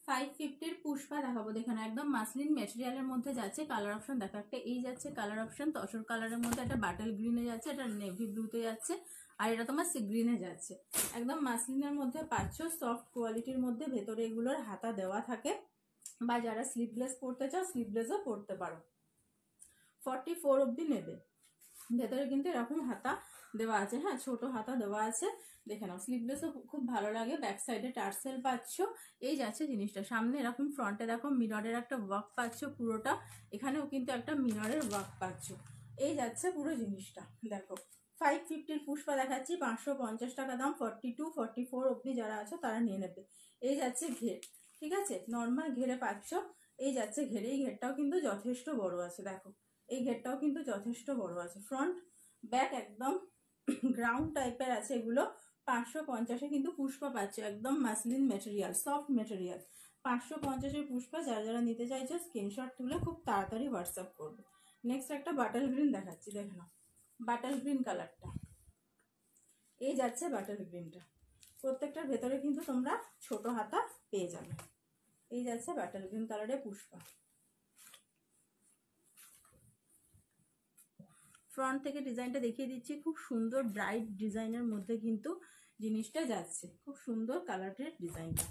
550 পুষ্পা দেখাবো, দেখেন একদম মাসলিন মেটেরিয়ালের মধ্যে যাচ্ছে। কালার অপশন দেখো, একটা এই যাচ্ছে কালার অপশন তসর কালারের মধ্যে, একটা বাটল গ্রিনে যাচ্ছে, একটা নেভি ব্লুতে যাচ্ছে, আর এটা তোমার সি গ্রিনে যাচ্ছে। একদম মাসলিনের মধ্যে পাচ্ছ, সফট কোয়ালিটির মধ্যে। ভেতরে এগুলোর হাতা দেওয়া থাকে, বা যারা স্লিভলেস পরতে চাও স্লিভলেসও পরতে পারো। 44 অবধি নেবে। ভেতরে কিন্তু এরকম হাতা দেওয়া আছে, হ্যাঁ ছোট হাতা দেওয়া আছে। দেখে নাও, স্লিভলেসও খুব ভালো লাগে। ব্যাক সাইডে টার্সেল পাচ্ছ। এই যাচ্ছে জিনিসটা। সামনে এরকম, ফ্রন্টে দেখো মিররের একটা ওয়ার্ক পাচ্ছ পুরোটা। এখানেও কিন্তু একটা মিররের ওয়ার্ক পাচ্ছ। এই যাচ্ছে পুরো জিনিসটা। দেখো 550 পুষ্পা দেখাচ্ছি, 550 টাকা দাম। 42 44 অবধি যারা আছো তারা নিয়ে নেবে। এই যাচ্ছে ঘের, ঠিক আছে, নর্মাল ঘেরে পাচ্ছ। এই যাচ্ছে ঘেরে, এই ঘেরটাও কিন্তু যথেষ্ট বড় আছে। দেখো এই ঘেরটাও কিন্তু যথেষ্ট বড় আছে। ফ্রন্ট ব্যাক একদম গ্রাউন্ড টাইপের আছে এগুলো। 550-এ কিন্তু পুষ্পা পাচ্ছ, একদম মাসলিন মেটেরিয়াল, সফট মেটেরিয়াল। 550-এর পুষ্পা যারা যারা নিতে চাইছো স্ক্রিনশট তুলে খুব তাড়াতাড়ি হোয়াটসঅ্যাপ করবে। নেক্সট একটা বাটার গ্রিন দেখাচ্ছি, দেখে নাও বাটার গ্রিন কালারটা। এই যাচ্ছে বাটার গ্রিনটা। প্রত্যেকটার ভেতরে কিন্তু তোমরা ছোট হাতা পেয়ে যাবে। এই যাচ্ছে বাটার গ্রিন কালারের পুষ্পা। ফ্রন্ট থেকে ডিজাইনটা দেখিয়ে দিচ্ছি, খুব সুন্দর ব্রাইট ডিজাইনের মধ্যে কিন্তু জিনিসটা যাচ্ছে। খুব সুন্দর কালারের ডিজাইনটা।